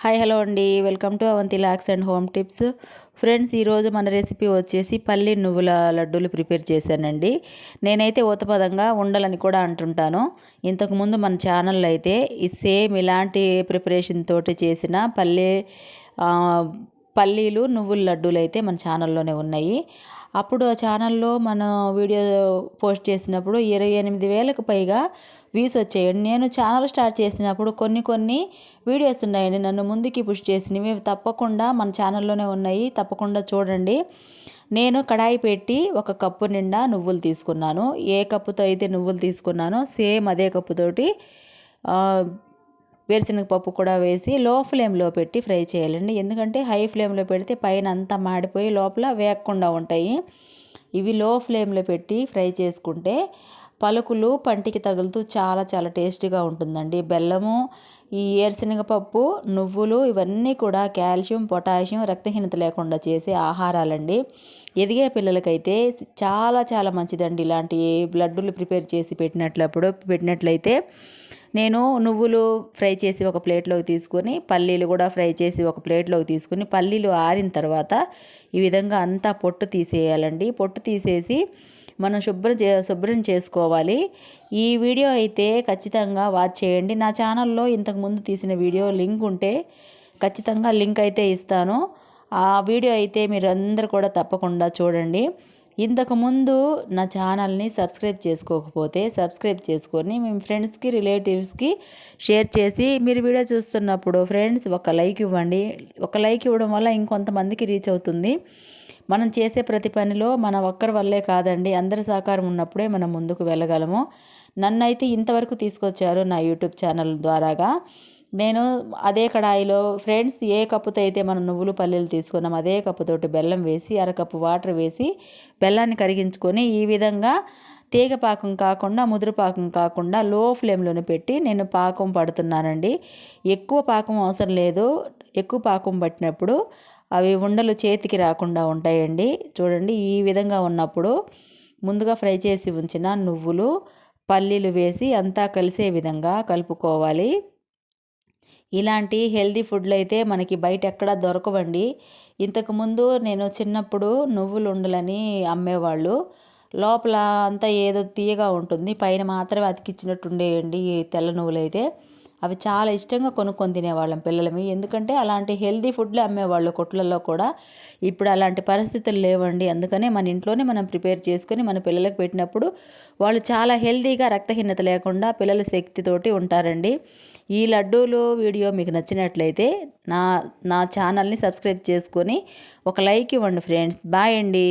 Hi hello అండి, welcome to Avanthi locks and home tips. Friends, ఈరోజు మన రెసిపీ వచ్చేసి పల్లి నువ్వుల లడ్డూలు ప్రిపేర్ చేశానండి. నేనైతే ఊతపదంగా ఉండలని కూడా అంటుంటాను. ఇంతకుముందు మన ఛానల్లో అయితే ఈ సేమ్ ఇలాంటి ప్రిపరేషన్ తోటి చేసిన పల్లీలు నువ్వుల లడ్డూలు అయితే మన ఛానల్లోనే ఉన్నాయి. అప్పుడు ఆ ఛానల్లో మనం వీడియో పోస్ట్ చేసినప్పుడు 28,000కు పైగా వ్యూస్ వచ్చాయండి. నేను ఛానల్ స్టార్ట్ చేసినప్పుడు కొన్ని వీడియోస్ ఉన్నాయండి నన్ను ముందుకి పుష్ చేసినవి. తప్పకుండా మన ఛానల్లోనే ఉన్నాయి, తప్పకుండా చూడండి. నేను కడాయి పెట్టి ఒక కప్పు నిండా నువ్వులు తీసుకున్నాను. ఏ కప్పుతో అయితే నువ్వులు తీసుకున్నానో సేమ్ అదే కప్పుతోటి వేరుశనగ పప్పు కూడా వేసి లో ఫ్లేమ్లో పెట్టి ఫ్రై చేయాలండి. ఎందుకంటే హై ఫ్లేమ్లో పెడితే పైన అంతా మాడిపోయి లోపల వేగకుండా ఉంటాయి. ఇవి లో ఫ్లేమ్లో పెట్టి ఫ్రై చేసుకుంటే పలుకులు పంటికి తగులుతూ చాలా చాలా టేస్టీగా ఉంటుందండి. బెల్లము, ఈ వేరుశనగపప్పు, నువ్వులు ఇవన్నీ కూడా కాల్షియం, పొటాషియం, రక్తహీనత లేకుండా చేసే ఆహారాలండి. ఎదిగే పిల్లలకైతే చాలా చాలా మంచిదండి. ఇలాంటి లడ్డూలు ప్రిపేర్ చేసి పెట్టినట్లయితే నేను నువ్వులు ఫ్రై చేసి ఒక ప్లేట్లోకి తీసుకొని, పల్లీలు కూడా ఫ్రై చేసి ఒక ప్లేట్లోకి తీసుకొని, పల్లీలు ఆరిన తర్వాత ఈ విధంగా అంతా పొట్టు తీసేయాలండి. పొట్టు తీసేసి మనం శుభ్రం చేసుకోవాలి. ఈ వీడియో అయితే ఖచ్చితంగా వాచ్ చేయండి. నా ఛానల్లో ఇంతకుముందు తీసిన వీడియో లింక్ ఉంటే ఖచ్చితంగా లింక్ అయితే ఇస్తాను. ఆ వీడియో అయితే మీరు అందరూ కూడా తప్పకుండా చూడండి. ఇంతకుముందు నా ఛానల్ని సబ్స్క్రైబ్ చేసుకోకపోతే సబ్స్క్రైబ్ చేసుకొని మీ ఫ్రెండ్స్కి, రిలేటివ్స్కి షేర్ చేసి, మీరు వీడియో చూస్తున్నప్పుడు ఫ్రెండ్స్ ఒక లైక్ ఇవ్వండి. ఒక లైక్ ఇవ్వడం వల్ల ఇంకొంతమందికి రీచ్ అవుతుంది. మనం చేసే ప్రతి పనిలో మన ఒక్కరి వల్లే కాదండి, అందరి సహకారం ఉన్నప్పుడే మనం ముందుకు వెళ్ళగలము. నన్నైతే ఇంతవరకు తీసుకొచ్చారు నా యూట్యూబ్ ఛానల్ ద్వారాగా. నేను అదే కడాయిలో ఫ్రెండ్స్ ఏ కప్పుతో అయితే మనం నువ్వులు పల్లీలు తీసుకున్నాం అదే కప్పుతోటి బెల్లం వేసి అరకప్పు వాటర్ వేసి బెల్లాన్ని కరిగించుకొని ఈ విధంగా తీగ పాకం కాకుండా, ముదురు పాకం కాకుండా లో ఫ్లేమ్లోనే పెట్టి నేను పాకం పడుతున్నానండి. ఎక్కువ పాకం అవసరం లేదు. ఎక్కువ పాకం పట్టినప్పుడు అవి ఉండలు చేతికి రాకుండా ఉంటాయండి. చూడండి, ఈ విధంగా ఉన్నప్పుడు ముందుగా ఫ్రై చేసి ఉంచిన నువ్వులు, పల్లీలు వేసి అంతా కలిసే విధంగా కలుపుకోవాలి. ఇలాంటి హెల్తీ ఫుడ్లు అయితే మనకి బయట ఎక్కడా దొరకవండి. ఇంతకుముందు నేను చిన్నప్పుడు నువ్వులు ఉండలని అమ్మేవాళ్ళు. లోపల అంతా ఏదో తీయగా ఉంటుంది, పైన మాత్రమే అతికిచ్చినట్టు ఉండేయండి ఈ తెల్ల నువ్వులు అయితే. అవి చాలా ఇష్టంగా కొనుక్కొని తినేవాళ్ళం పిల్లలమి. ఎందుకంటే అలాంటి హెల్తీ ఫుడ్లు అమ్మేవాళ్ళు కొట్లలో కూడా. ఇప్పుడు అలాంటి పరిస్థితులు లేవండి. అందుకనే మన ఇంట్లోనే మనం ప్రిపేర్ చేసుకొని మన పిల్లలకు పెట్టినప్పుడు వాళ్ళు చాలా హెల్తీగా, రక్తహీనత లేకుండా పిల్లల శక్తితోటి ఉంటారండి. ఈ లడ్డూలు వీడియో మీకు నచ్చినట్లయితే నా ఛానల్ని సబ్స్క్రైబ్ చేసుకొని ఒక లైక్ ఇవ్వండి ఫ్రెండ్స్. బాయ్ అండి.